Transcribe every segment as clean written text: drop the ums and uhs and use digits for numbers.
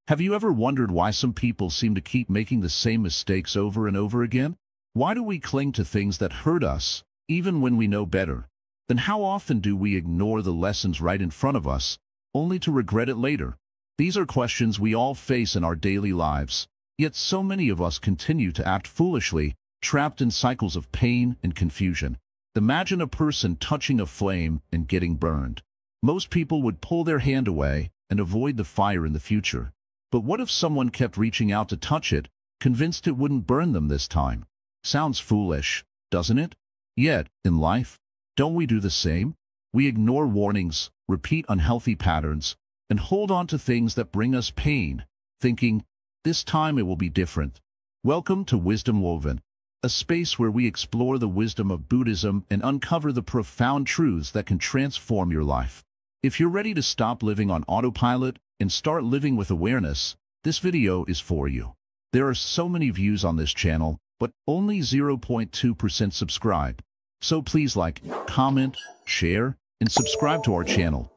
Have you ever wondered why some people seem to keep making the same mistakes over and over again? Why do we cling to things that hurt us, even when we know better? Then how often do we ignore the lessons right in front of us, only to regret it later? These are questions we all face in our daily lives, yet so many of us continue to act foolishly, trapped in cycles of pain and confusion. Imagine a person touching a flame and getting burned. Most people would pull their hand away and avoid the fire in the future. But what if someone kept reaching out to touch it, convinced it wouldn't burn them this time? Sounds foolish, doesn't it? Yet, in life, don't we do the same? We ignore warnings, repeat unhealthy patterns, and hold on to things that bring us pain, thinking, this time it will be different. Welcome to Wisdom Woven, a space where we explore the wisdom of Buddhism and uncover the profound truths that can transform your life. If you're ready to stop living on autopilot and start living with awareness, this video is for you. There are so many views on this channel, but only 0.2% subscribe. So please like, comment, share, and subscribe to our channel.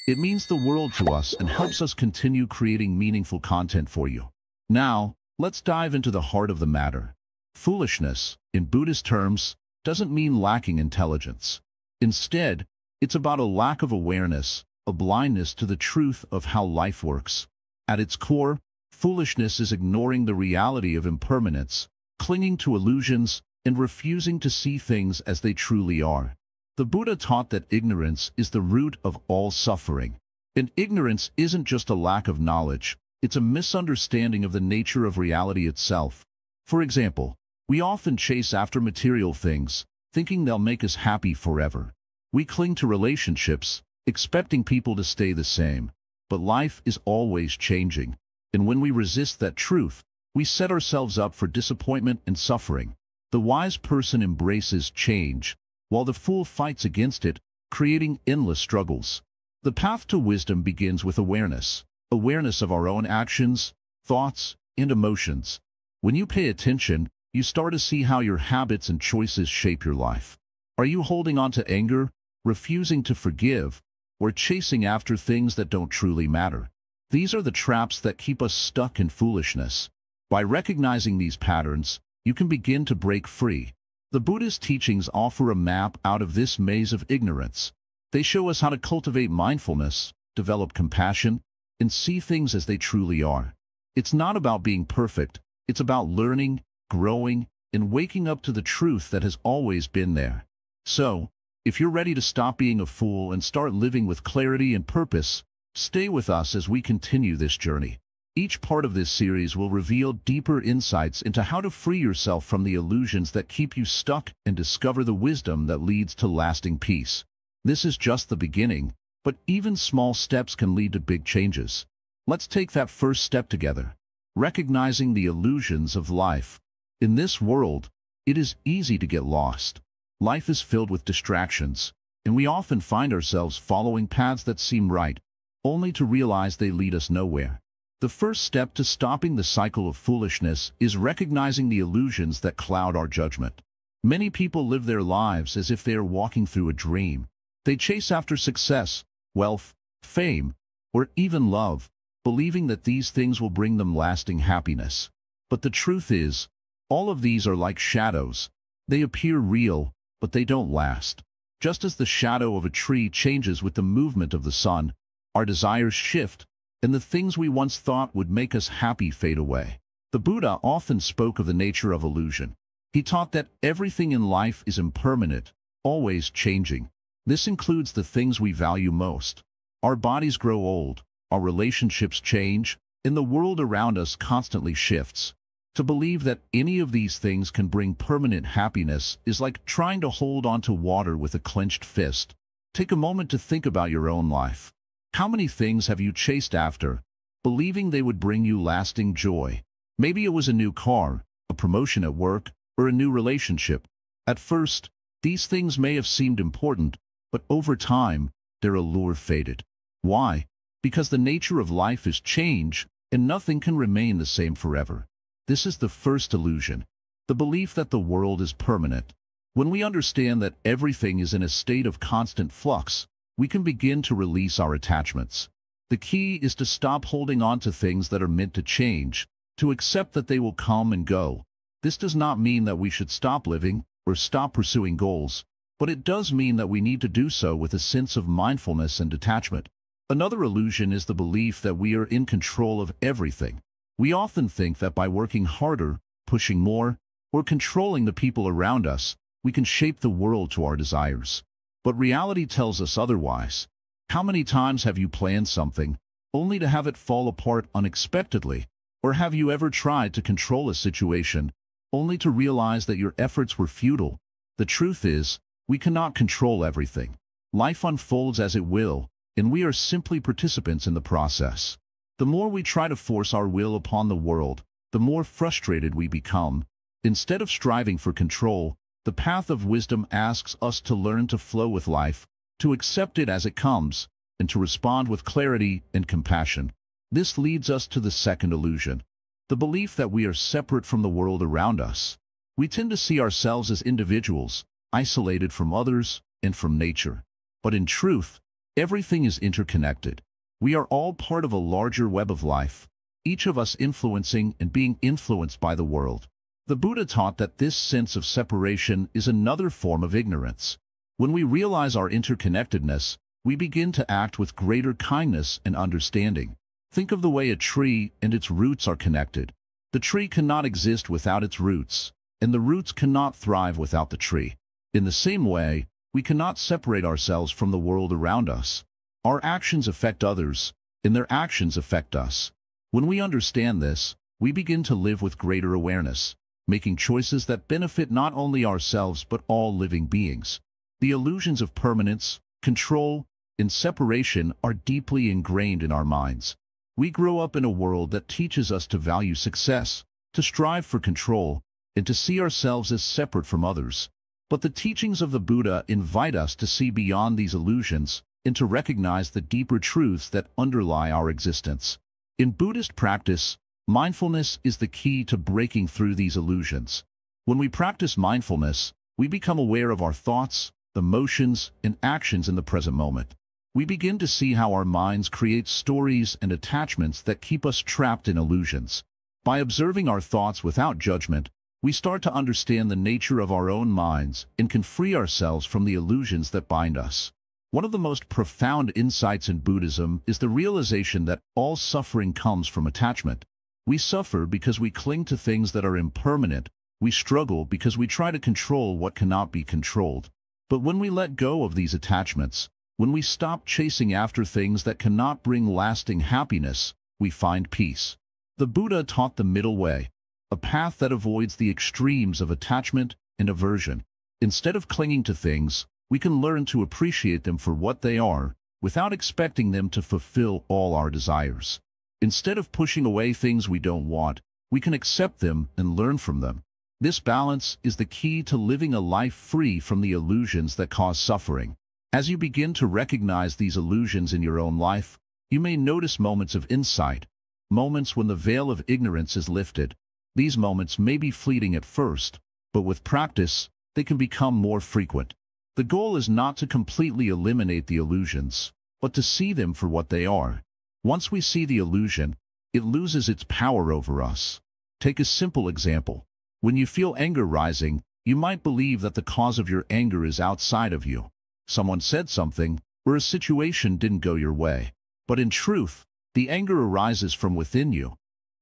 It means the world to us and helps us continue creating meaningful content for you. Now, let's dive into the heart of the matter. Foolishness, in Buddhist terms, doesn't mean lacking intelligence. Instead, it's about a lack of awareness, a blindness to the truth of how life works. At its core, foolishness is ignoring the reality of impermanence, clinging to illusions, and refusing to see things as they truly are. The Buddha taught that ignorance is the root of all suffering. And ignorance isn't just a lack of knowledge, it's a misunderstanding of the nature of reality itself. For example, we often chase after material things, thinking they'll make us happy forever. We cling to relationships, expecting people to stay the same. But life is always changing. And when we resist that truth, we set ourselves up for disappointment and suffering. The wise person embraces change, while the fool fights against it, creating endless struggles. The path to wisdom begins with awareness. Awareness of our own actions, thoughts, and emotions. When you pay attention, you start to see how your habits and choices shape your life. Are you holding on to anger, refusing to forgive, or chasing after things that don't truly matter? These are the traps that keep us stuck in foolishness. By recognizing these patterns, you can begin to break free. The Buddhist teachings offer a map out of this maze of ignorance. They show us how to cultivate mindfulness, develop compassion, and see things as they truly are. It's not about being perfect, it's about learning, growing, and waking up to the truth that has always been there. So, if you're ready to stop being a fool and start living with clarity and purpose, stay with us as we continue this journey. Each part of this series will reveal deeper insights into how to free yourself from the illusions that keep you stuck and discover the wisdom that leads to lasting peace. This is just the beginning, but even small steps can lead to big changes. Let's take that first step together. Recognizing the illusions of life. In this world, it is easy to get lost. Life is filled with distractions, and we often find ourselves following paths that seem right, only to realize they lead us nowhere. The first step to stopping the cycle of foolishness is recognizing the illusions that cloud our judgment. Many people live their lives as if they are walking through a dream. They chase after success, wealth, fame, or even love, believing that these things will bring them lasting happiness. But the truth is, all of these are like shadows. They appear real, but they don't last. Just as the shadow of a tree changes with the movement of the sun, our desires shift, and the things we once thought would make us happy fade away. The Buddha often spoke of the nature of illusion. He taught that everything in life is impermanent, always changing. This includes the things we value most. Our bodies grow old, our relationships change, and the world around us constantly shifts. To believe that any of these things can bring permanent happiness is like trying to hold on to water with a clenched fist. Take a moment to think about your own life. How many things have you chased after, believing they would bring you lasting joy? Maybe it was a new car, a promotion at work, or a new relationship. At first, these things may have seemed important, but over time, their allure faded. Why? Because the nature of life is change, and nothing can remain the same forever. This is the first illusion, the belief that the world is permanent. When we understand that everything is in a state of constant flux, we can begin to release our attachments. The key is to stop holding on to things that are meant to change, to accept that they will come and go. This does not mean that we should stop living or stop pursuing goals, but it does mean that we need to do so with a sense of mindfulness and detachment. Another illusion is the belief that we are in control of everything. We often think that by working harder, pushing more, or controlling the people around us, we can shape the world to our desires. But reality tells us otherwise. How many times have you planned something, only to have it fall apart unexpectedly? Or have you ever tried to control a situation, only to realize that your efforts were futile? The truth is, we cannot control everything. Life unfolds as it will, and we are simply participants in the process. The more we try to force our will upon the world, the more frustrated we become. Instead of striving for control, the path of wisdom asks us to learn to flow with life, to accept it as it comes, and to respond with clarity and compassion. This leads us to the second illusion, the belief that we are separate from the world around us. We tend to see ourselves as individuals, isolated from others and from nature. But in truth, everything is interconnected. We are all part of a larger web of life, each of us influencing and being influenced by the world. The Buddha taught that this sense of separation is another form of ignorance. When we realize our interconnectedness, we begin to act with greater kindness and understanding. Think of the way a tree and its roots are connected. The tree cannot exist without its roots, and the roots cannot thrive without the tree. In the same way, we cannot separate ourselves from the world around us. Our actions affect others, and their actions affect us. When we understand this, we begin to live with greater awareness, making choices that benefit not only ourselves but all living beings. The illusions of permanence, control, and separation are deeply ingrained in our minds. We grow up in a world that teaches us to value success, to strive for control, and to see ourselves as separate from others. But the teachings of the Buddha invite us to see beyond these illusions and to recognize the deeper truths that underlie our existence. In Buddhist practice, mindfulness is the key to breaking through these illusions. When we practice mindfulness, we become aware of our thoughts, emotions, and actions in the present moment. We begin to see how our minds create stories and attachments that keep us trapped in illusions. By observing our thoughts without judgment, we start to understand the nature of our own minds and can free ourselves from the illusions that bind us. One of the most profound insights in Buddhism is the realization that all suffering comes from attachment. We suffer because we cling to things that are impermanent. We struggle because we try to control what cannot be controlled. But when we let go of these attachments, when we stop chasing after things that cannot bring lasting happiness, we find peace. The Buddha taught the middle way, a path that avoids the extremes of attachment and aversion. Instead of clinging to things, we can learn to appreciate them for what they are, without expecting them to fulfill all our desires. Instead of pushing away things we don't want, we can accept them and learn from them. This balance is the key to living a life free from the illusions that cause suffering. As you begin to recognize these illusions in your own life, you may notice moments of insight, moments when the veil of ignorance is lifted. These moments may be fleeting at first, but with practice, they can become more frequent. The goal is not to completely eliminate the illusions, but to see them for what they are. Once we see the illusion, it loses its power over us. Take a simple example. When you feel anger rising, you might believe that the cause of your anger is outside of you. Someone said something, or a situation didn't go your way. But in truth, the anger arises from within you.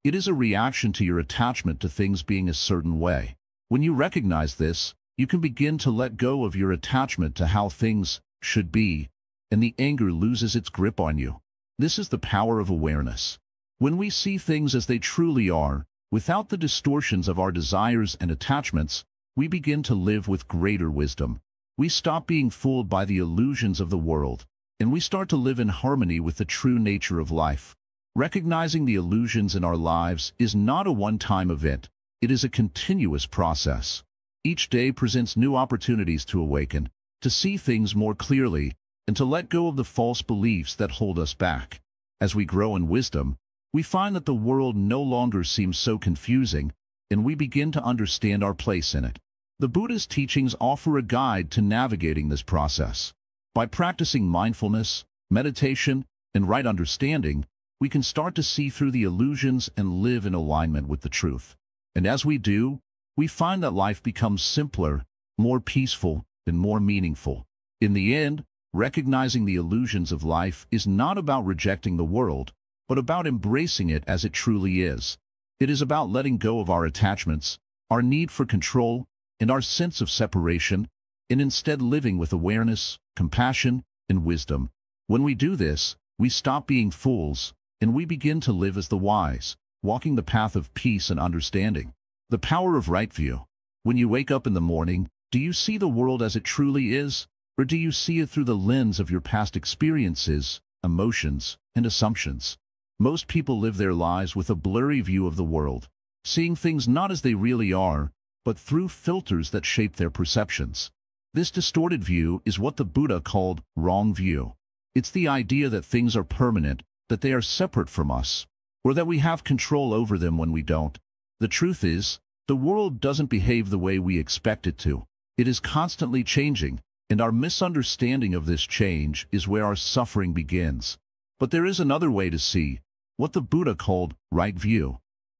It is a reaction to your attachment to things being a certain way. When you recognize this, you can begin to let go of your attachment to how things should be, and the anger loses its grip on you. This is the power of awareness. When we see things as they truly are, without the distortions of our desires and attachments, we begin to live with greater wisdom. We stop being fooled by the illusions of the world, and we start to live in harmony with the true nature of life. Recognizing the illusions in our lives is not a one-time event. It is a continuous process. Each day presents new opportunities to awaken, to see things more clearly, and to let go of the false beliefs that hold us back. As we grow in wisdom, we find that the world no longer seems so confusing, and we begin to understand our place in it. The Buddha's teachings offer a guide to navigating this process. By practicing mindfulness, meditation, and right understanding, we can start to see through the illusions and live in alignment with the truth. And as we do, we find that life becomes simpler, more peaceful, and more meaningful. In the end, recognizing the illusions of life is not about rejecting the world, but about embracing it as it truly is. It is about letting go of our attachments, our need for control, and our sense of separation, and instead living with awareness, compassion, and wisdom. When we do this, we stop being fools, and we begin to live as the wise, walking the path of peace and understanding. The power of right view. When you wake up in the morning, do you see the world as it truly is, or do you see it through the lens of your past experiences, emotions, and assumptions? Most people live their lives with a blurry view of the world, seeing things not as they really are, but through filters that shape their perceptions. This distorted view is what the Buddha called wrong view. It's the idea that things are permanent, that they are separate from us, or that we have control over them when we don't. The truth is, the world doesn't behave the way we expect it to. It is constantly changing, and our misunderstanding of this change is where our suffering begins. But there is another way to see what the Buddha called right view.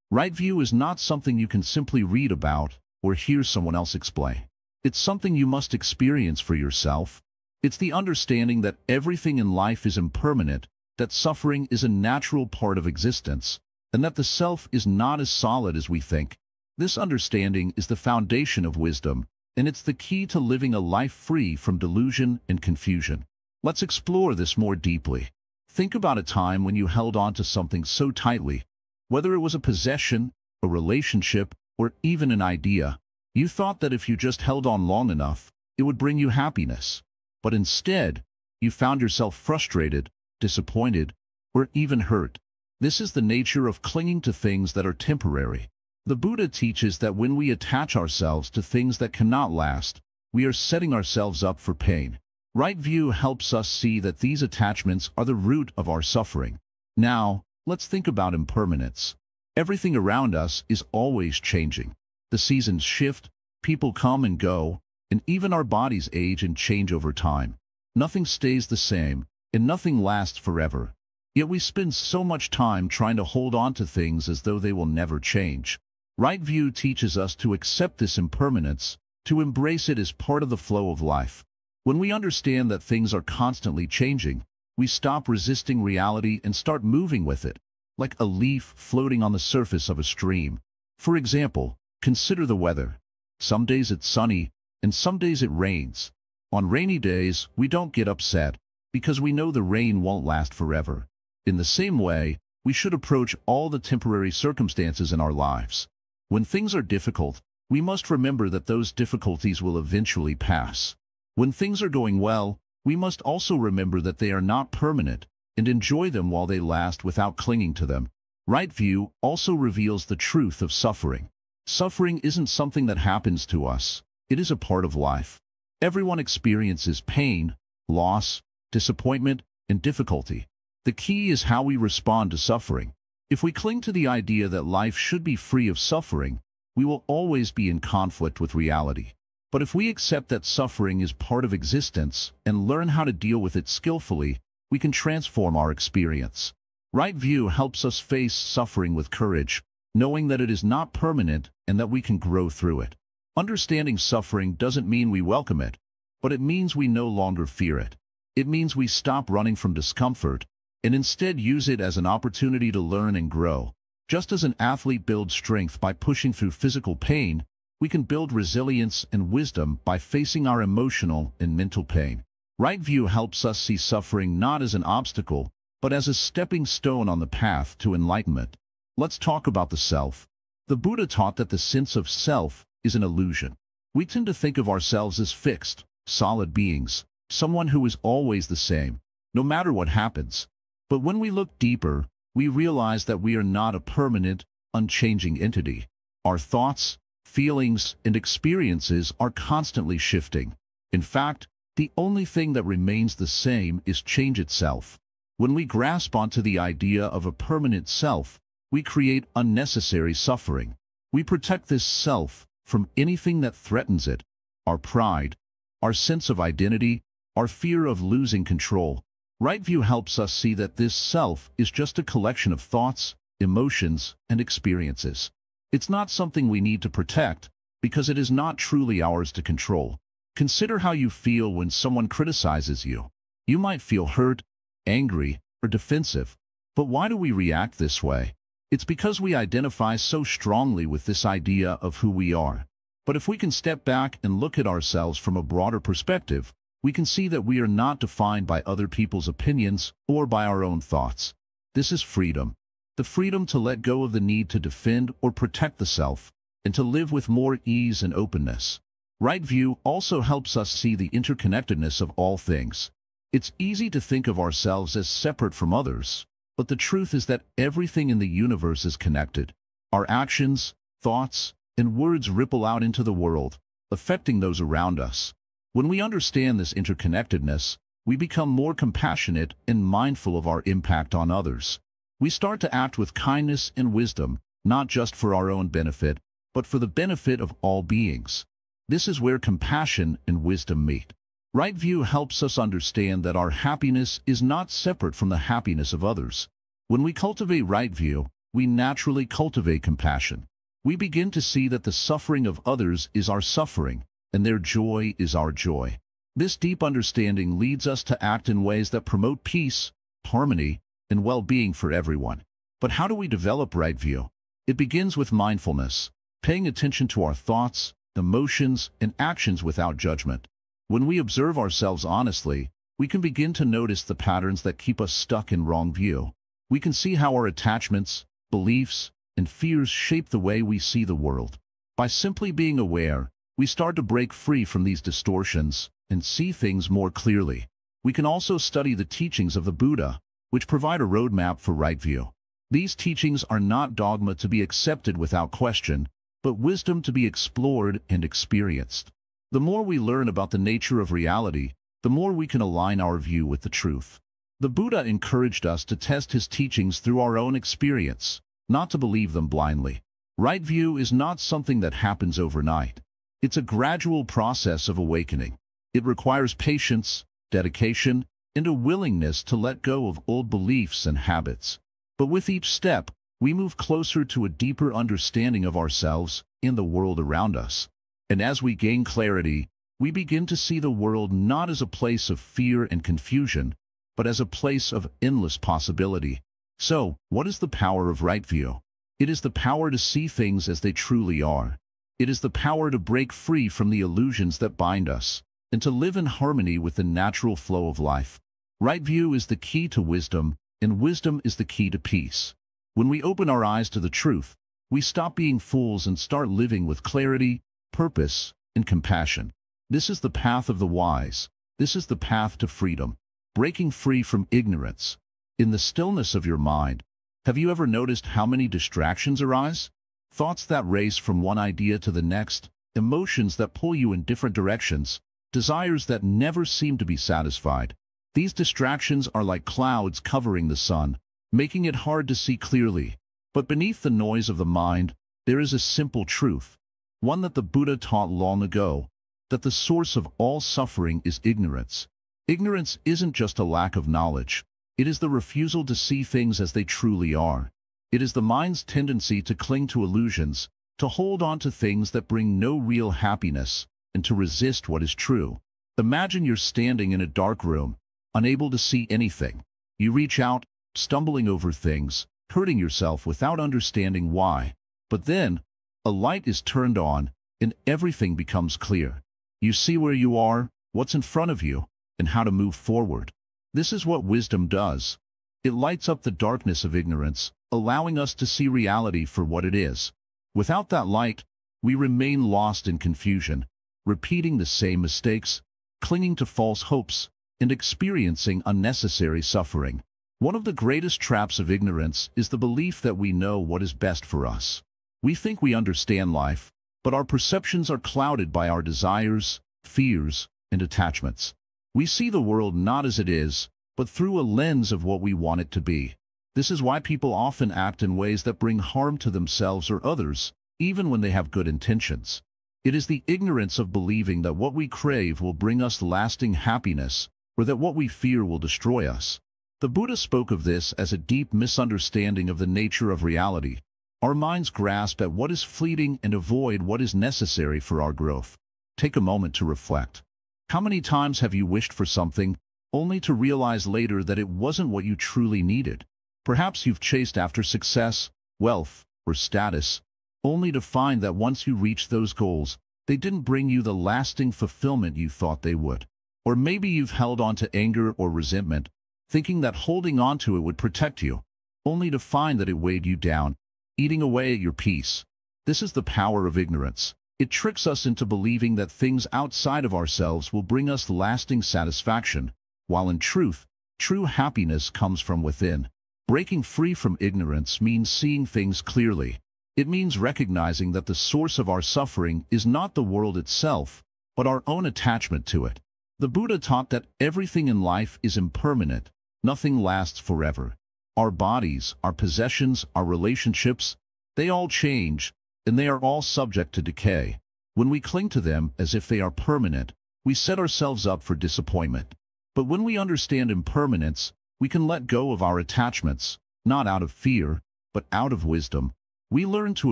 Right view is not something you can simply read about or hear someone else explain. It's something you must experience for yourself. It's the understanding that everything in life is impermanent, that suffering is a natural part of existence, and that the self is not as solid as we think. This understanding is the foundation of wisdom, and it's the key to living a life free from delusion and confusion. Let's explore this more deeply. Think about a time when you held on to something so tightly, whether it was a possession, a relationship, or even an idea. You thought that if you just held on long enough, it would bring you happiness. But instead, you found yourself frustrated, disappointed, or even hurt. This is the nature of clinging to things that are temporary. The Buddha teaches that when we attach ourselves to things that cannot last, we are setting ourselves up for pain. Right view helps us see that these attachments are the root of our suffering. Now, let's think about impermanence. Everything around us is always changing. The seasons shift, people come and go, and even our bodies age and change over time. Nothing stays the same, and nothing lasts forever. Yet we spend so much time trying to hold on to things as though they will never change. Right view teaches us to accept this impermanence, to embrace it as part of the flow of life. When we understand that things are constantly changing, we stop resisting reality and start moving with it, like a leaf floating on the surface of a stream. For example, consider the weather. Some days it's sunny, and some days it rains. On rainy days, we don't get upset, because we know the rain won't last forever. In the same way, we should approach all the temporary circumstances in our lives. When things are difficult, we must remember that those difficulties will eventually pass. When things are going well, we must also remember that they are not permanent, and enjoy them while they last without clinging to them. Right view also reveals the truth of suffering. Suffering isn't something that happens to us. It is a part of life. Everyone experiences pain, loss, disappointment, and difficulty. The key is how we respond to suffering. If we cling to the idea that life should be free of suffering, we will always be in conflict with reality. But if we accept that suffering is part of existence and learn how to deal with it skillfully, we can transform our experience. Right view helps us face suffering with courage, knowing that it is not permanent and that we can grow through it. Understanding suffering doesn't mean we welcome it, but it means we no longer fear it. It means we stop running from discomfort and instead use it as an opportunity to learn and grow. Just as an athlete builds strength by pushing through physical pain, we can build resilience and wisdom by facing our emotional and mental pain. Right view helps us see suffering not as an obstacle, but as a stepping stone on the path to enlightenment. Let's talk about the self. The Buddha taught that the sense of self is an illusion. We tend to think of ourselves as fixed, solid beings, someone who is always the same, no matter what happens. But when we look deeper, we realize that we are not a permanent, unchanging entity. Our thoughts, feelings, and experiences are constantly shifting. In fact, the only thing that remains the same is change itself. When we grasp onto the idea of a permanent self, we create unnecessary suffering. We protect this self from anything that threatens it: our pride, our sense of identity, our fear of losing control. Right view helps us see that this self is just a collection of thoughts, emotions, and experiences. It's not something we need to protect, because it is not truly ours to control. Consider how you feel when someone criticizes you. You might feel hurt, angry, or defensive. But why do we react this way? It's because we identify so strongly with this idea of who we are. But if we can step back and look at ourselves from a broader perspective, we can see that we are not defined by other people's opinions or by our own thoughts. This is freedom. The freedom to let go of the need to defend or protect the self, and to live with more ease and openness. Right view also helps us see the interconnectedness of all things. It's easy to think of ourselves as separate from others, but the truth is that everything in the universe is connected. Our actions, thoughts, and words ripple out into the world, affecting those around us. When we understand this interconnectedness, we become more compassionate and mindful of our impact on others. We start to act with kindness and wisdom, not just for our own benefit, but for the benefit of all beings. This is where compassion and wisdom meet. Right view helps us understand that our happiness is not separate from the happiness of others. When we cultivate right view, we naturally cultivate compassion. We begin to see that the suffering of others is our suffering, and their joy is our joy. This deep understanding leads us to act in ways that promote peace, harmony, and well-being for everyone. But how do we develop right view? It begins with mindfulness, paying attention to our thoughts, emotions, and actions without judgment. When we observe ourselves honestly, we can begin to notice the patterns that keep us stuck in wrong view. We can see how our attachments, beliefs, and fears shape the way we see the world. By simply being aware, we start to break free from these distortions and see things more clearly. We can also study the teachings of the Buddha, which provide a roadmap for right view. These teachings are not dogma to be accepted without question, but wisdom to be explored and experienced. The more we learn about the nature of reality, the more we can align our view with the truth. The Buddha encouraged us to test his teachings through our own experience, not to believe them blindly. Right view is not something that happens overnight. It's a gradual process of awakening. It requires patience, dedication, and a willingness to let go of old beliefs and habits. But with each step, we move closer to a deeper understanding of ourselves and the world around us. And as we gain clarity, we begin to see the world not as a place of fear and confusion, but as a place of endless possibility. So, what is the power of right view? It is the power to see things as they truly are. It is the power to break free from the illusions that bind us, and to live in harmony with the natural flow of life. Right view is the key to wisdom, and wisdom is the key to peace. When we open our eyes to the truth, we stop being fools and start living with clarity, purpose, and compassion. This is the path of the wise. This is the path to freedom, breaking free from ignorance. In the stillness of your mind, have you ever noticed how many distractions arise? Thoughts that race from one idea to the next, emotions that pull you in different directions, desires that never seem to be satisfied. These distractions are like clouds covering the sun, making it hard to see clearly. But beneath the noise of the mind, there is a simple truth, one that the Buddha taught long ago, that the source of all suffering is ignorance. Ignorance isn't just a lack of knowledge. It is the refusal to see things as they truly are. It is the mind's tendency to cling to illusions, to hold on to things that bring no real happiness, and to resist what is true. Imagine you're standing in a dark room, unable to see anything. You reach out, stumbling over things, hurting yourself without understanding why. But then, a light is turned on, and everything becomes clear. You see where you are, what's in front of you, and how to move forward. This is what wisdom does. It lights up the darkness of ignorance, allowing us to see reality for what it is. Without that light, we remain lost in confusion, repeating the same mistakes, clinging to false hopes, and experiencing unnecessary suffering. One of the greatest traps of ignorance is the belief that we know what is best for us. We think we understand life, but our perceptions are clouded by our desires, fears, and attachments. We see the world not as it is, but through a lens of what we want it to be. This is why people often act in ways that bring harm to themselves or others, even when they have good intentions. It is the ignorance of believing that what we crave will bring us lasting happiness or that what we fear will destroy us. The Buddha spoke of this as a deep misunderstanding of the nature of reality. Our minds grasp at what is fleeting and avoid what is necessary for our growth. Take a moment to reflect. How many times have you wished for something, only to realize later that it wasn't what you truly needed? Perhaps you've chased after success, wealth, or status, only to find that once you reach those goals, they didn't bring you the lasting fulfillment you thought they would. Or maybe you've held on to anger or resentment, thinking that holding on to it would protect you, only to find that it weighed you down, eating away at your peace. This is the power of ignorance. It tricks us into believing that things outside of ourselves will bring us lasting satisfaction, while in truth, true happiness comes from within. Breaking free from ignorance means seeing things clearly. It means recognizing that the source of our suffering is not the world itself, but our own attachment to it. The Buddha taught that everything in life is impermanent, nothing lasts forever. Our bodies, our possessions, our relationships, they all change, and they are all subject to decay. When we cling to them as if they are permanent, we set ourselves up for disappointment. But when we understand impermanence, we can let go of our attachments, not out of fear, but out of wisdom. We learn to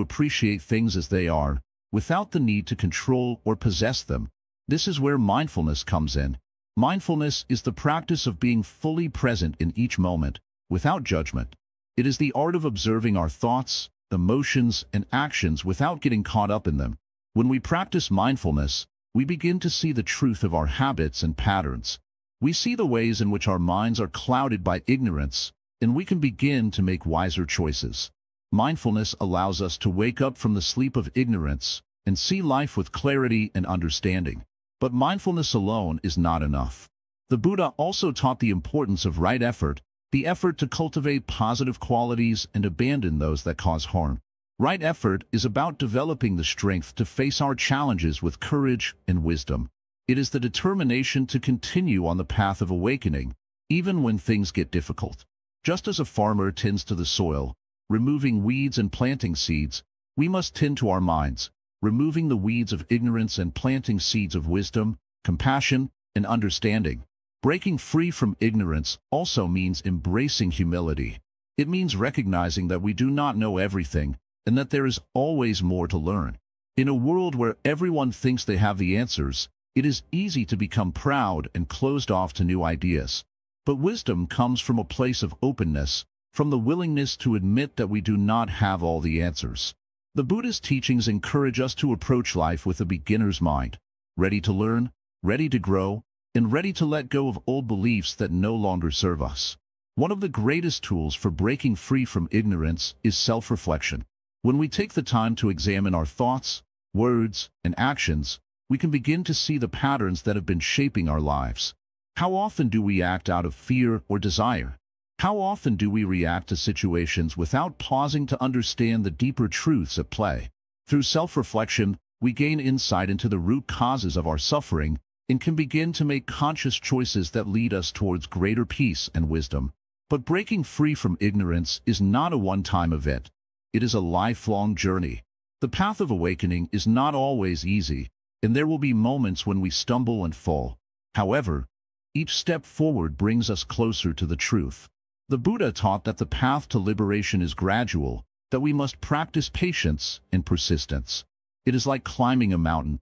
appreciate things as they are, without the need to control or possess them. This is where mindfulness comes in. Mindfulness is the practice of being fully present in each moment, without judgment. It is the art of observing our thoughts, emotions, and actions without getting caught up in them. When we practice mindfulness, we begin to see the truth of our habits and patterns. We see the ways in which our minds are clouded by ignorance, and we can begin to make wiser choices. Mindfulness allows us to wake up from the sleep of ignorance and see life with clarity and understanding. But mindfulness alone is not enough. The Buddha also taught the importance of right effort, the effort to cultivate positive qualities and abandon those that cause harm. Right effort is about developing the strength to face our challenges with courage and wisdom. It is the determination to continue on the path of awakening, even when things get difficult. Just as a farmer tends to the soil, removing weeds and planting seeds, we must tend to our minds, removing the weeds of ignorance and planting seeds of wisdom, compassion, and understanding. Breaking free from ignorance also means embracing humility. It means recognizing that we do not know everything and that there is always more to learn. In a world where everyone thinks they have the answers, it is easy to become proud and closed off to new ideas. But wisdom comes from a place of openness, from the willingness to admit that we do not have all the answers. The Buddhist teachings encourage us to approach life with a beginner's mind, ready to learn, ready to grow, and ready to let go of old beliefs that no longer serve us. One of the greatest tools for breaking free from ignorance is self-reflection. When we take the time to examine our thoughts, words, and actions, we can begin to see the patterns that have been shaping our lives. How often do we act out of fear or desire? How often do we react to situations without pausing to understand the deeper truths at play? Through self-reflection, we gain insight into the root causes of our suffering and can begin to make conscious choices that lead us towards greater peace and wisdom. But breaking free from ignorance is not a one-time event. It is a lifelong journey. The path of awakening is not always easy, and there will be moments when we stumble and fall. However, each step forward brings us closer to the truth. The Buddha taught that the path to liberation is gradual, that we must practice patience and persistence. It is like climbing a mountain.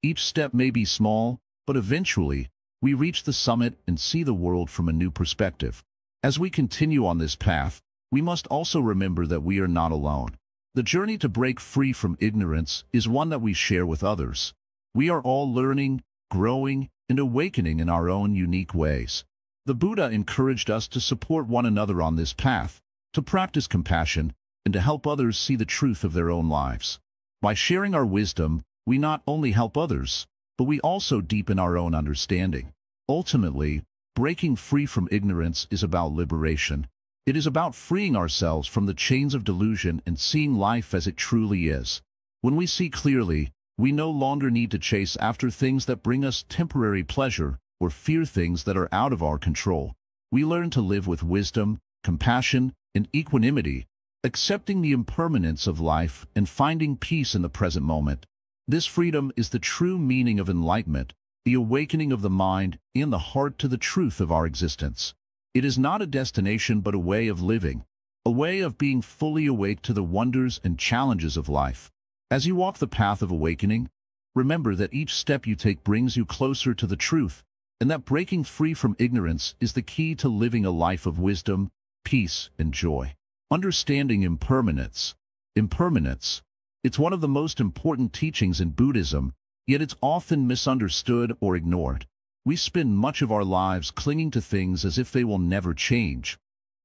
Each step may be small, but eventually, we reach the summit and see the world from a new perspective. As we continue on this path, we must also remember that we are not alone. The journey to break free from ignorance is one that we share with others. We are all learning, growing, and awakening in our own unique ways. The Buddha encouraged us to support one another on this path, to practice compassion, and to help others see the truth of their own lives. By sharing our wisdom, we not only help others, but we also deepen our own understanding. Ultimately, breaking free from ignorance is about liberation. It is about freeing ourselves from the chains of delusion and seeing life as it truly is. When we see clearly, we no longer need to chase after things that bring us temporary pleasure or fear things that are out of our control. We learn to live with wisdom, compassion, and equanimity, accepting the impermanence of life and finding peace in the present moment. This freedom is the true meaning of enlightenment, the awakening of the mind and the heart to the truth of our existence. It is not a destination but a way of living, a way of being fully awake to the wonders and challenges of life. As you walk the path of awakening, remember that each step you take brings you closer to the truth, and that breaking free from ignorance is the key to living a life of wisdom, peace, and joy. Understanding impermanence. Impermanence. It's one of the most important teachings in Buddhism, yet it's often misunderstood or ignored. We spend much of our lives clinging to things as if they will never change.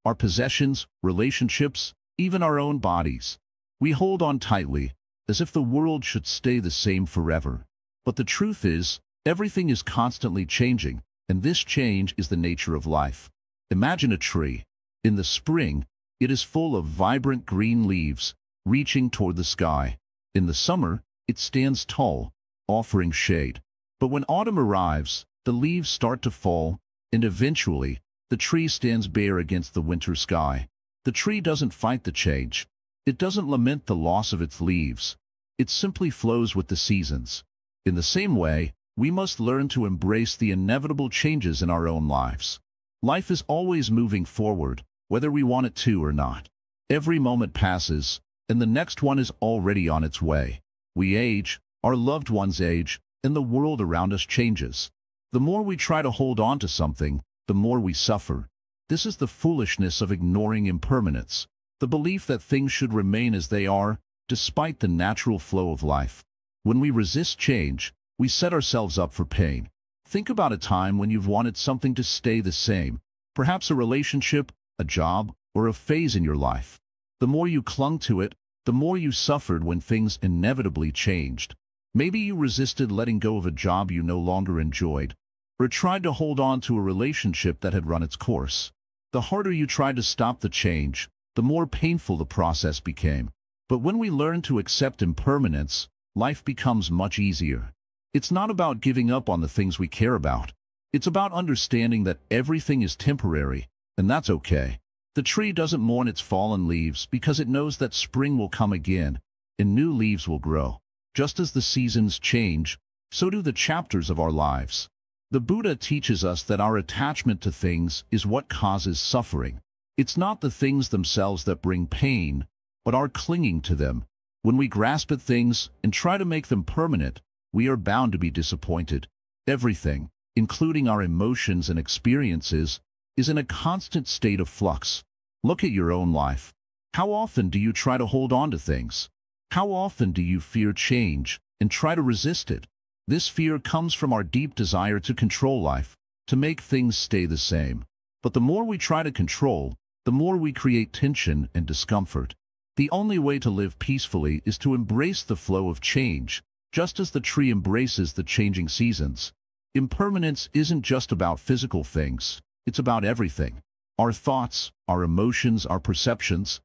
Our possessions, relationships, even our own bodies. We hold on tightly, as if the world should stay the same forever. But the truth is, everything is constantly changing, and this change is the nature of life. Imagine a tree. In the spring, it is full of vibrant green leaves, reaching toward the sky. In the summer, it stands tall, offering shade. But when autumn arrives, the leaves start to fall, and eventually, the tree stands bare against the winter sky. The tree doesn't fight the change. It doesn't lament the loss of its leaves. It simply flows with the seasons. In the same way, we must learn to embrace the inevitable changes in our own lives. Life is always moving forward, whether we want it to or not. Every moment passes, and the next one is already on its way. We age, our loved ones age, and the world around us changes. The more we try to hold on to something, the more we suffer. This is the foolishness of ignoring impermanence, the belief that things should remain as they are, despite the natural flow of life. When we resist change, we set ourselves up for pain. Think about a time when you've wanted something to stay the same, perhaps a relationship, a job, or a phase in your life. The more you clung to it, the more you suffered when things inevitably changed. Maybe you resisted letting go of a job you no longer enjoyed, or tried to hold on to a relationship that had run its course. The harder you tried to stop the change, the more painful the process became. But when we learn to accept impermanence, life becomes much easier. It's not about giving up on the things we care about. It's about understanding that everything is temporary, and that's okay. The tree doesn't mourn its fallen leaves because it knows that spring will come again, and new leaves will grow. Just as the seasons change, so do the chapters of our lives. The Buddha teaches us that our attachment to things is what causes suffering. It's not the things themselves that bring pain, but our clinging to them. When we grasp at things and try to make them permanent, we are bound to be disappointed. Everything, including our emotions and experiences, is in a constant state of flux. Look at your own life. How often do you try to hold on to things? How often do you fear change and try to resist it? This fear comes from our deep desire to control life, to make things stay the same. But the more we try to control, the more we create tension and discomfort. The only way to live peacefully is to embrace the flow of change, just as the tree embraces the changing seasons. Impermanence isn't just about physical things, it's about everything. Our thoughts, our emotions, our perceptions,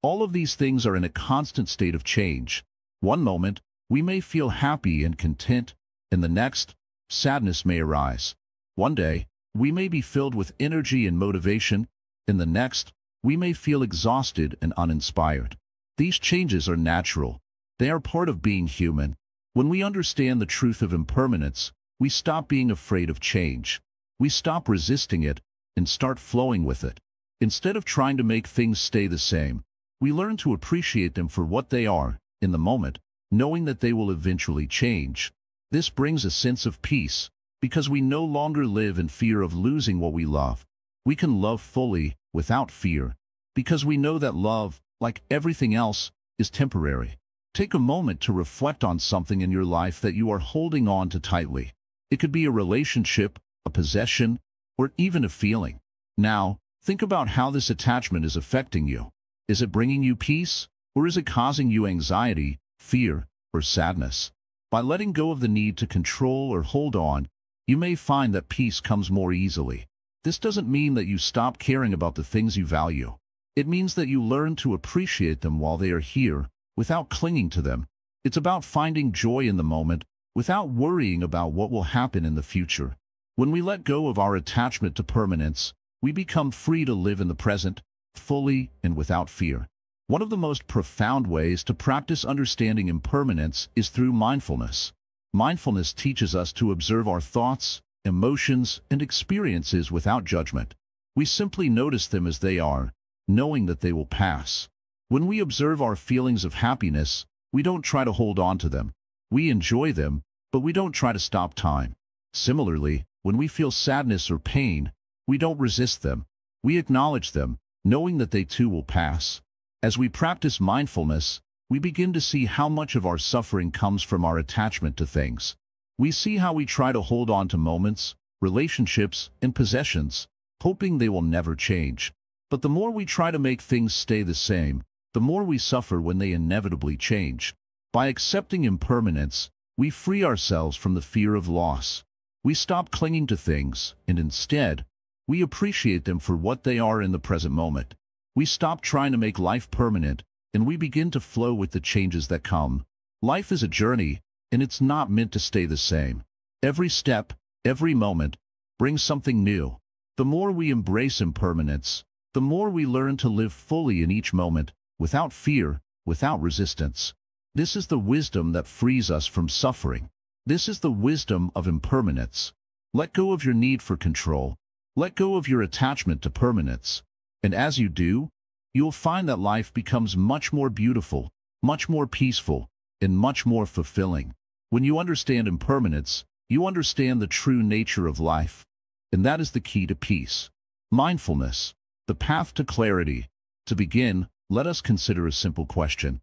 all of these things are in a constant state of change. One moment, we may feel happy and content, and the next, sadness may arise. One day, we may be filled with energy and motivation, and the next, we may feel exhausted and uninspired. These changes are natural. They are part of being human. When we understand the truth of impermanence, we stop being afraid of change. We stop resisting it and start flowing with it. Instead of trying to make things stay the same, we learn to appreciate them for what they are, in the moment, knowing that they will eventually change. This brings a sense of peace, because we no longer live in fear of losing what we love. We can love fully, without fear, because we know that love, like everything else, is temporary. Take a moment to reflect on something in your life that you are holding on to tightly. It could be a relationship, a possession, or even a feeling. Now, think about how this attachment is affecting you. Is it bringing you peace, or is it causing you anxiety, fear, or sadness? By letting go of the need to control or hold on, you may find that peace comes more easily. This doesn't mean that you stop caring about the things you value. It means that you learn to appreciate them while they are here, without clinging to them. It's about finding joy in the moment, without worrying about what will happen in the future. When we let go of our attachment to permanence, we become free to live in the present, fully and without fear. One of the most profound ways to practice understanding impermanence is through mindfulness. Mindfulness teaches us to observe our thoughts, emotions, and experiences without judgment. We simply notice them as they are, knowing that they will pass. When we observe our feelings of happiness, we don't try to hold on to them. We enjoy them, but we don't try to stop time. Similarly, when we feel sadness or pain, we don't resist them. We acknowledge them, knowing that they too will pass. As we practice mindfulness, we begin to see how much of our suffering comes from our attachment to things. We see how we try to hold on to moments, relationships, and possessions, hoping they will never change. But the more we try to make things stay the same, the more we suffer when they inevitably change. By accepting impermanence, we free ourselves from the fear of loss. We stop clinging to things, and instead, we appreciate them for what they are in the present moment. We stop trying to make life permanent, and we begin to flow with the changes that come. Life is a journey, and it's not meant to stay the same. Every step, every moment, brings something new. The more we embrace impermanence, the more we learn to live fully in each moment, without fear, without resistance. This is the wisdom that frees us from suffering. This is the wisdom of impermanence. Let go of your need for control. Let go of your attachment to permanence. And as you do, you'll find that life becomes much more beautiful, much more peaceful, and much more fulfilling. When you understand impermanence, you understand the true nature of life. And that is the key to peace. Mindfulness, the path to clarity. To begin, let us consider a simple question.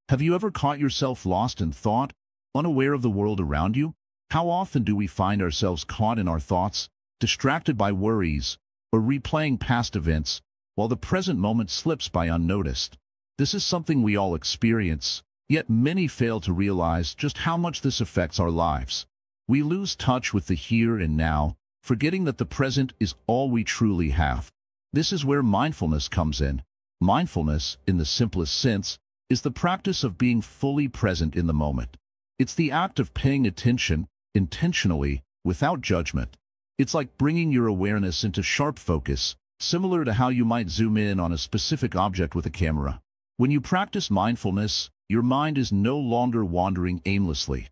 Have you ever caught yourself lost in thought, unaware of the world around you? How often do we find ourselves caught in our thoughts, distracted by worries, or replaying past events, while the present moment slips by unnoticed? This is something we all experience, yet many fail to realize just how much this affects our lives. We lose touch with the here and now, forgetting that the present is all we truly have. This is where mindfulness comes in. Mindfulness, in the simplest sense, is the practice of being fully present in the moment. It's the act of paying attention, intentionally, without judgment. It's like bringing your awareness into sharp focus, similar to how you might zoom in on a specific object with a camera. When you practice mindfulness, your mind is no longer wandering aimlessly.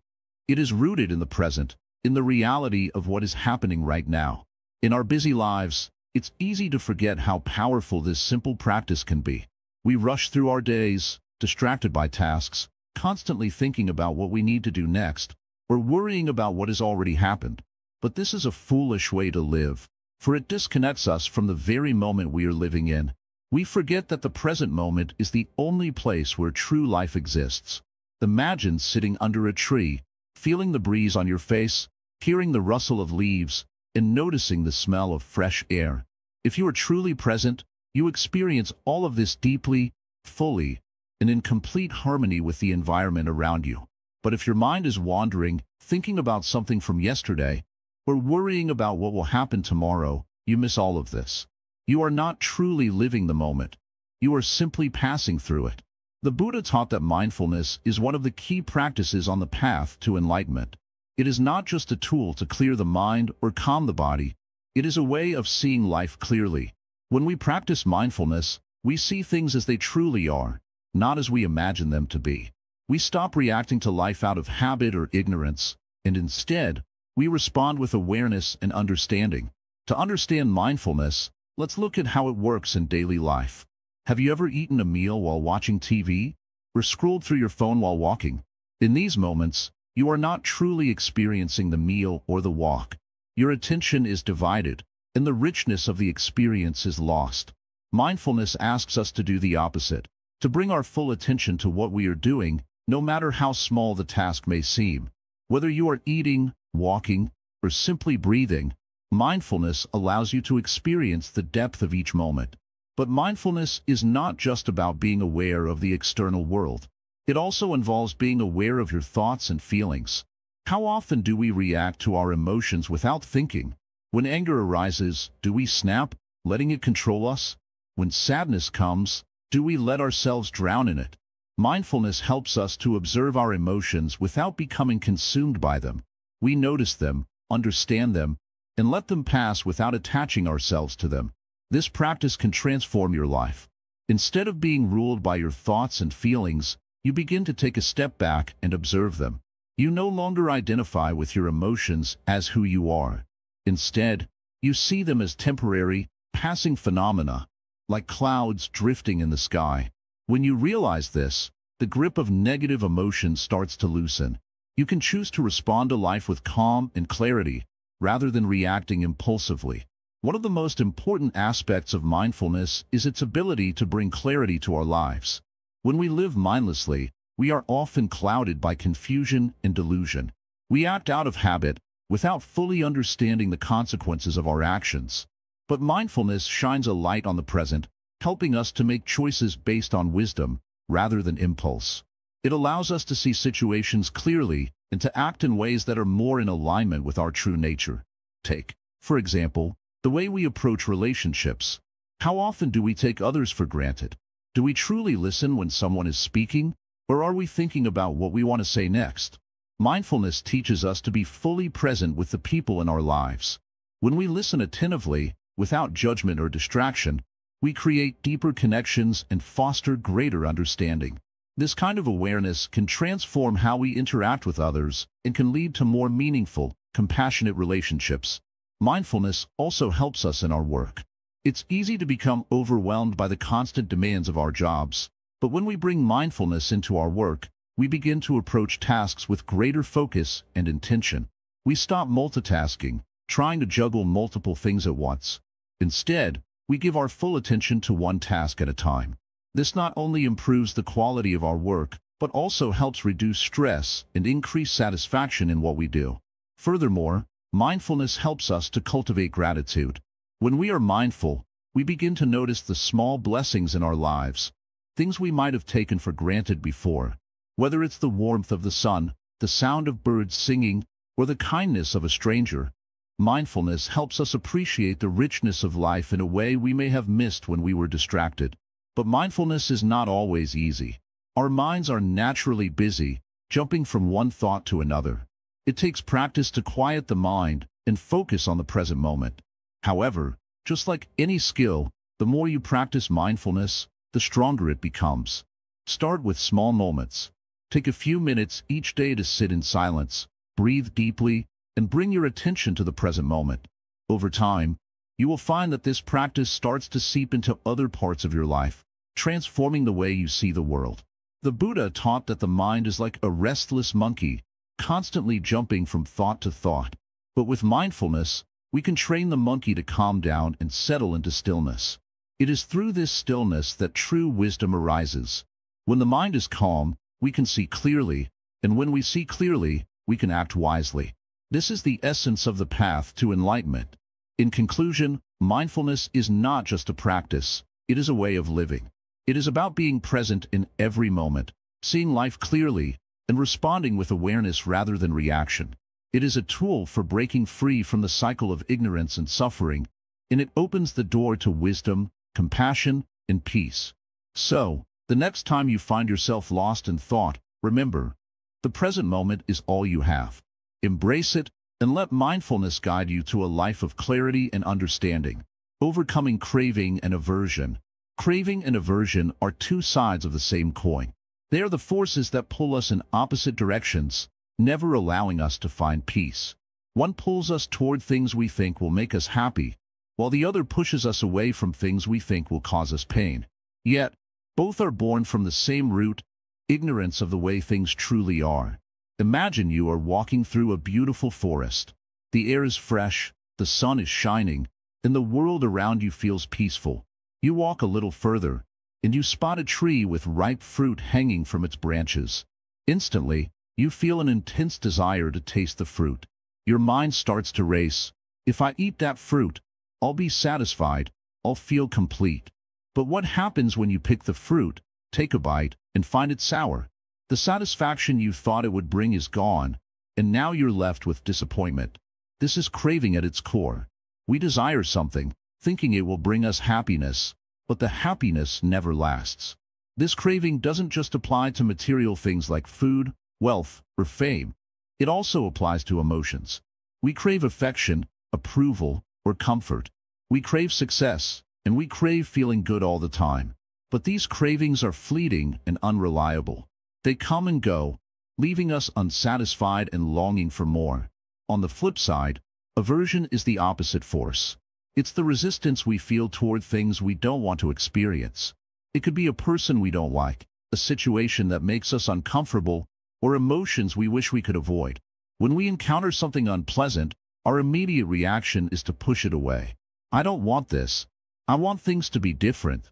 It is rooted in the present, in the reality of what is happening right now. In our busy lives, it's easy to forget how powerful this simple practice can be. We rush through our days, distracted by tasks, constantly thinking about what we need to do next, or worrying about what has already happened. But this is a foolish way to live, for it disconnects us from the very moment we are living in. We forget that the present moment is the only place where true life exists. Imagine sitting under a tree, feeling the breeze on your face, hearing the rustle of leaves, and noticing the smell of fresh air. If you are truly present, you experience all of this deeply, fully, and in complete harmony with the environment around you. But if your mind is wandering, thinking about something from yesterday, or worrying about what will happen tomorrow, you miss all of this. You are not truly living the moment. You are simply passing through it. The Buddha taught that mindfulness is one of the key practices on the path to enlightenment. It is not just a tool to clear the mind or calm the body. It is a way of seeing life clearly. When we practice mindfulness, we see things as they truly are, not as we imagine them to be. We stop reacting to life out of habit or ignorance, and instead, we respond with awareness and understanding. To understand mindfulness, let's look at how it works in daily life. Have you ever eaten a meal while watching TV, or scrolled through your phone while walking? In these moments, you are not truly experiencing the meal or the walk. Your attention is divided, and the richness of the experience is lost. Mindfulness asks us to do the opposite, to bring our full attention to what we are doing, no matter how small the task may seem. Whether you are eating, walking, or simply breathing, mindfulness allows you to experience the depth of each moment. But mindfulness is not just about being aware of the external world. It also involves being aware of your thoughts and feelings. How often do we react to our emotions without thinking? When anger arises, do we snap, letting it control us? When sadness comes, do we let ourselves drown in it? Mindfulness helps us to observe our emotions without becoming consumed by them. We notice them, understand them, and let them pass without attaching ourselves to them. This practice can transform your life. Instead of being ruled by your thoughts and feelings, you begin to take a step back and observe them. You no longer identify with your emotions as who you are. Instead, you see them as temporary, passing phenomena, like clouds drifting in the sky. When you realize this, the grip of negative emotions starts to loosen. You can choose to respond to life with calm and clarity, rather than reacting impulsively. One of the most important aspects of mindfulness is its ability to bring clarity to our lives. When we live mindlessly, we are often clouded by confusion and delusion. We act out of habit, without fully understanding the consequences of our actions. But mindfulness shines a light on the present, helping us to make choices based on wisdom, rather than impulse. It allows us to see situations clearly and to act in ways that are more in alignment with our true nature. Take, for example, the way we approach relationships. How often do we take others for granted? Do we truly listen when someone is speaking, or are we thinking about what we want to say next? Mindfulness teaches us to be fully present with the people in our lives. When we listen attentively, without judgment or distraction, we create deeper connections and foster greater understanding. This kind of awareness can transform how we interact with others and can lead to more meaningful, compassionate relationships. Mindfulness also helps us in our work. It's easy to become overwhelmed by the constant demands of our jobs, but when we bring mindfulness into our work, we begin to approach tasks with greater focus and intention. We stop multitasking, trying to juggle multiple things at once. Instead, we give our full attention to one task at a time. This not only improves the quality of our work, but also helps reduce stress and increase satisfaction in what we do. Furthermore, mindfulness helps us to cultivate gratitude. When we are mindful, we begin to notice the small blessings in our lives, things we might have taken for granted before. Whether it's the warmth of the sun, the sound of birds singing, or the kindness of a stranger, mindfulness helps us appreciate the richness of life in a way we may have missed when we were distracted. But mindfulness is not always easy. Our minds are naturally busy, jumping from one thought to another. It takes practice to quiet the mind and focus on the present moment. However, just like any skill, the more you practice mindfulness, the stronger it becomes. Start with small moments. Take a few minutes each day to sit in silence, breathe deeply, and bring your attention to the present moment. Over time, you will find that this practice starts to seep into other parts of your life, transforming the way you see the world. The Buddha taught that the mind is like a restless monkey, constantly jumping from thought to thought. But with mindfulness, we can train the monkey to calm down and settle into stillness. It is through this stillness that true wisdom arises. When the mind is calm, we can see clearly, and when we see clearly, we can act wisely. This is the essence of the path to enlightenment. In conclusion, mindfulness is not just a practice, it is a way of living. It is about being present in every moment, seeing life clearly, and responding with awareness rather than reaction. It is a tool for breaking free from the cycle of ignorance and suffering, and it opens the door to wisdom, compassion, and peace. So, the next time you find yourself lost in thought, remember, the present moment is all you have. Embrace it, and let mindfulness guide you to a life of clarity and understanding. Overcoming craving and aversion. Craving and aversion are two sides of the same coin. They are the forces that pull us in opposite directions, never allowing us to find peace. One pulls us toward things we think will make us happy, while the other pushes us away from things we think will cause us pain. Yet, both are born from the same root, ignorance of the way things truly are. Imagine you are walking through a beautiful forest. The air is fresh, the sun is shining, and the world around you feels peaceful. You walk a little further, and you spot a tree with ripe fruit hanging from its branches. Instantly, you feel an intense desire to taste the fruit. Your mind starts to race. If I eat that fruit, I'll be satisfied, I'll feel complete. But what happens when you pick the fruit, take a bite, and find it sour? The satisfaction you thought it would bring is gone, and now you're left with disappointment. This is craving at its core. We desire something, thinking it will bring us happiness, but the happiness never lasts. This craving doesn't just apply to material things like food, wealth, or fame. It also applies to emotions. We crave affection, approval, or comfort. We crave success, and we crave feeling good all the time. But these cravings are fleeting and unreliable. They come and go, leaving us unsatisfied and longing for more. On the flip side, aversion is the opposite force. It's the resistance we feel toward things we don't want to experience. It could be a person we don't like, a situation that makes us uncomfortable, or emotions we wish we could avoid. When we encounter something unpleasant, our immediate reaction is to push it away. I don't want this. I want things to be different.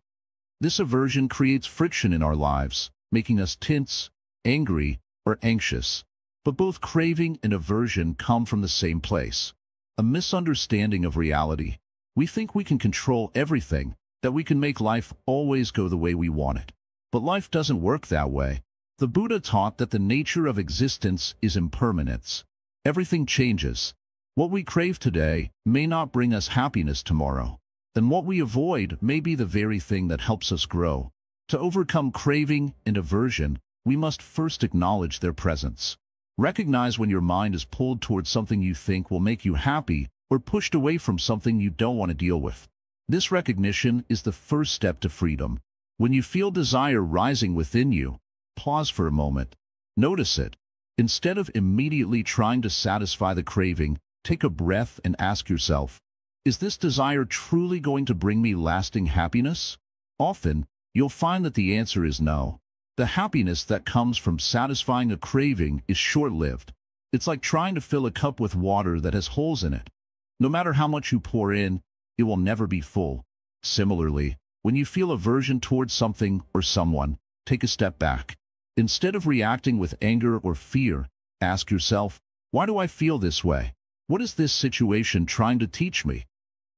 This aversion creates friction in our lives, making us tense, angry, or anxious. But both craving and aversion come from the same place: a misunderstanding of reality. We think we can control everything, that we can make life always go the way we want it. But life doesn't work that way. The Buddha taught that the nature of existence is impermanence. Everything changes. What we crave today may not bring us happiness tomorrow. And what we avoid may be the very thing that helps us grow. To overcome craving and aversion, we must first acknowledge their presence. Recognize when your mind is pulled towards something you think will make you happy, or pushed away from something you don't want to deal with. This recognition is the first step to freedom. When you feel desire rising within you, pause for a moment. Notice it. Instead of immediately trying to satisfy the craving, take a breath and ask yourself, is this desire truly going to bring me lasting happiness? Often, you'll find that the answer is no. The happiness that comes from satisfying a craving is short-lived. It's like trying to fill a cup with water that has holes in it. No matter how much you pour in, it will never be full. Similarly, when you feel aversion towards something or someone, take a step back. Instead of reacting with anger or fear, ask yourself, why do I feel this way? What is this situation trying to teach me?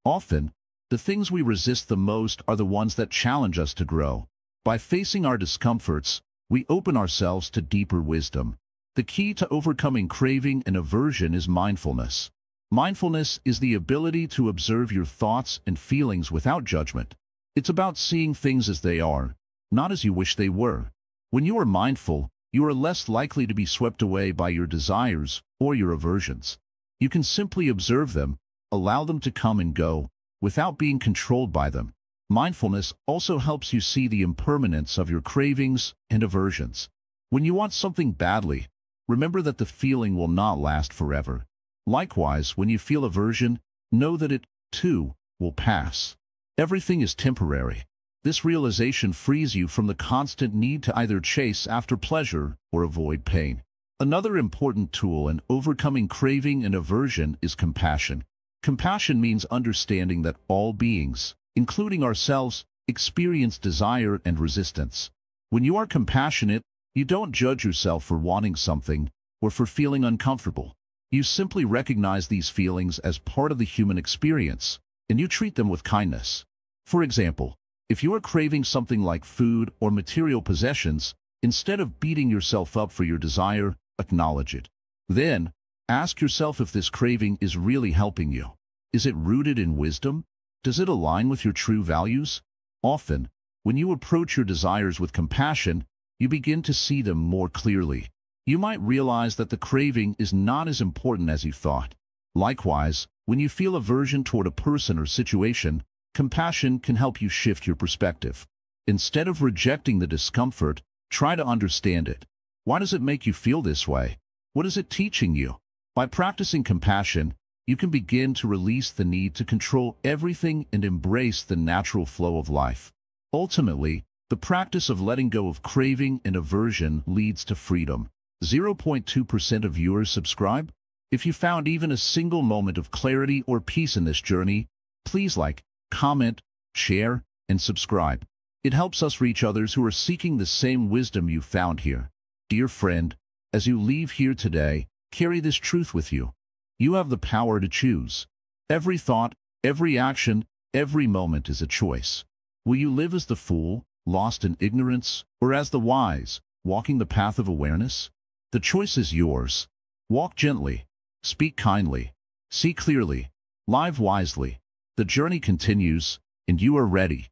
Often, the things we resist the most are the ones that challenge us to grow. By facing our discomforts, we open ourselves to deeper wisdom. The key to overcoming craving and aversion is mindfulness. Mindfulness is the ability to observe your thoughts and feelings without judgment. It's about seeing things as they are, not as you wish they were. When you are mindful, you are less likely to be swept away by your desires or your aversions. You can simply observe them, allow them to come and go, without being controlled by them. Mindfulness also helps you see the impermanence of your cravings and aversions. When you want something badly, remember that the feeling will not last forever. Likewise, when you feel aversion, know that it, too, will pass. Everything is temporary. This realization frees you from the constant need to either chase after pleasure or avoid pain. Another important tool in overcoming craving and aversion is compassion. Compassion means understanding that all beings, including ourselves, experience desire and resistance. When you are compassionate, you don't judge yourself for wanting something or for feeling uncomfortable. You simply recognize these feelings as part of the human experience, and you treat them with kindness. For example, if you are craving something like food or material possessions, instead of beating yourself up for your desire, acknowledge it. Then, ask yourself if this craving is really helping you. Is it rooted in wisdom? Does it align with your true values? Often, when you approach your desires with compassion, you begin to see them more clearly. You might realize that the craving is not as important as you thought. Likewise, when you feel aversion toward a person or situation, compassion can help you shift your perspective. Instead of rejecting the discomfort, try to understand it. Why does it make you feel this way? What is it teaching you? By practicing compassion, you can begin to release the need to control everything and embrace the natural flow of life. Ultimately, the practice of letting go of craving and aversion leads to freedom. 0.2% of viewers subscribe. If you found even a single moment of clarity or peace in this journey, please like, comment, share, and subscribe. It helps us reach others who are seeking the same wisdom you found here. Dear friend, as you leave here today, carry this truth with you. You have the power to choose. Every thought, every action, every moment is a choice. Will you live as the fool, lost in ignorance, or as the wise, walking the path of awareness? The choice is yours. Walk gently, speak kindly, see clearly, live wisely. The journey continues, and you are ready.